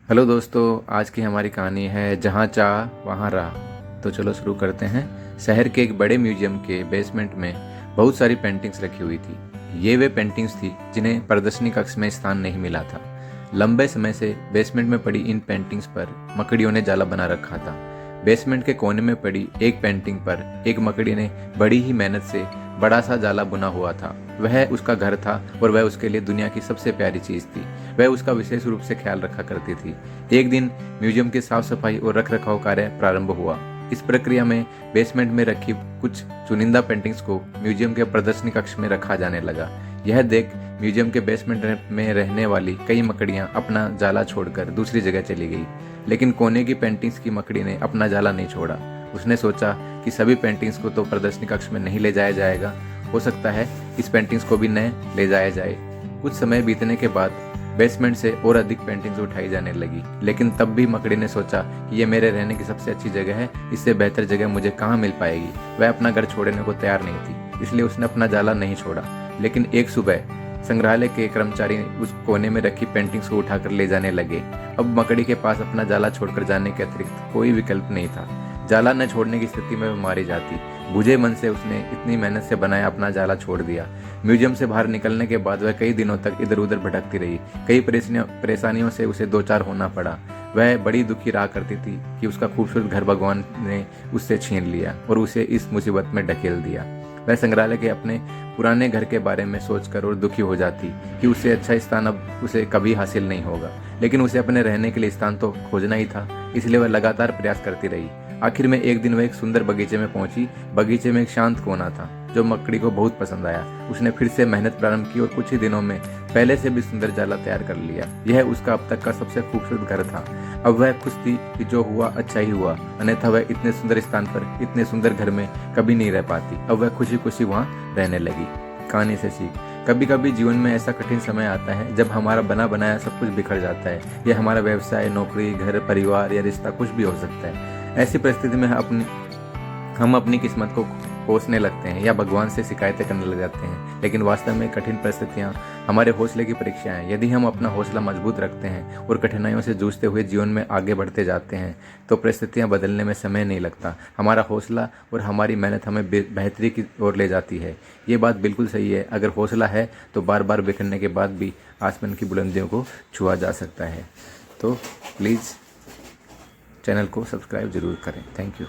Hello दोस्तों, आज की हमारी कहानी है जहाँ चाह वहाँ राह। तो चलो शुरू करते हैं। शहर के एक बड़े म्यूजियम के बेसमेंट में बहुत सारी पेंटिंग्स रखी हुई थी। ये वे पेंटिंग्स थी जिन्हें प्रदर्शनी कक्ष में स्थान नहीं मिला था। लंबे समय से बेसमेंट में पड़ी इन पेंटिंग्स पर मकड़ियों ने जाला बना रखा था। बेसमेंट के कोने में पड़ी एक पेंटिंग पर एक मकड़ी ने बड़ी ही मेहनत से बड़ा सा जाला बुना हुआ था। वह उसका घर था और वह उसके लिए दुनिया की सबसे प्यारी चीज थी। वह उसका विशेष रूप से ख्याल रखा करती थी। एक दिन म्यूजियम की साफ सफाई और रख रखाव कार्य प्रारंभ हुआ। इस प्रक्रिया में बेसमेंट में रखी कुछ चुनिंदा पेंटिंग्स को म्यूजियम के प्रदर्शनी कक्ष में रखा जाने लगा। यह देख म्यूजियम के बेसमेंट में रहने वाली कई मकड़ियां अपना जाला छोड़कर दूसरी जगह चली गई, लेकिन कोने की पेंटिंग्स की मकड़ी ने अपना जाला नहीं छोड़ा। उसने सोचा कि सभी पेंटिंग्स को तो प्रदर्शनी कक्ष में नहीं ले जाया जाएगा, हो सकता है इस पेंटिंग्स को भी न ले जाया जाए। कुछ समय बीतने के बाद बेसमेंट से और अधिक पेंटिंग्स उठाई जाने लगी, लेकिन तब भी मकड़ी ने सोचा कि ये मेरे रहने की सबसे अच्छी जगह है, इससे बेहतर जगह मुझे कहाँ मिल पाएगी। वह अपना घर छोड़ने को तैयार नहीं थी, इसलिए उसने अपना जाला नहीं छोड़ा। लेकिन एक सुबह संग्रहालय के कर्मचारी उस कोने में रखी पेंटिंग्स को उठाकर ले जाने लगे। अब मकड़ी के पास अपना जाला छोड़कर जाने के अतिरिक्त कोई विकल्प नहीं था। जाला न छोड़ने की स्थिति में वह मारी जाती। बुझे मन से उसने इतनी मेहनत से बनाया अपना जाला छोड़ दिया। म्यूजियम से बाहर निकलने के बाद वह कई दिनों तक इधर उधर भटकती रही। कई परेशानियों से उसे दो चार होना पड़ा। वह बड़ी दुखी रहा करती थी कि उसका खूबसूरत घर भगवान ने उससे छीन लिया और उसे इस मुसीबत में ढकेल दिया। वह संग्रहालय के अपने पुराने घर के बारे में सोचकर और दुखी हो जाती कि उससे अच्छा स्थान अब उसे कभी हासिल नहीं होगा। लेकिन उसे अपने रहने के लिए स्थान तो खोजना ही था, इसलिए वह लगातार प्रयास करती रही। आखिर में एक दिन वह एक सुंदर बगीचे में पहुंची। बगीचे में एक शांत कोना था जो मकड़ी को बहुत पसंद आया। उसने फिर से मेहनत प्रारंभ की और कुछ ही दिनों में पहले से भी सुंदर जाला तैयार कर लिया। यह उसका अब तक का सबसे खूबसूरत घर था। अब वह खुश थी कि जो हुआ अच्छा ही हुआ, अन्यथा वह इतने सुंदर स्थान पर इतने सुंदर घर में कभी नहीं रह पाती। अब वह खुशी खुशी वहाँ रहने लगी। कहानी से सीख, कभी कभी जीवन में ऐसा कठिन समय आता है जब हमारा बना बनाया सब कुछ बिखर जाता है। यह हमारा व्यवसाय, नौकरी, घर, परिवार या रिश्ता कुछ भी हो सकता है। ऐसी परिस्थिति में हम अपनी किस्मत को कोसने लगते हैं या भगवान से शिकायतें करने लग जाते हैं। लेकिन वास्तव में कठिन परिस्थितियां हमारे हौसले की परीक्षा हैं। यदि हम अपना हौसला मजबूत रखते हैं और कठिनाइयों से जूझते हुए जीवन में आगे बढ़ते जाते हैं तो परिस्थितियां बदलने में समय नहीं लगता। हमारा हौसला और हमारी मेहनत हमें बेहतरी की ओर ले जाती है। ये बात बिल्कुल सही है। अगर हौसला है तो बार बार बिखरने के बाद भी आसमान की बुलंदियों को छुआ जा सकता है। तो प्लीज़ चैनल को सब्सक्राइब जरूर करें। Thank you.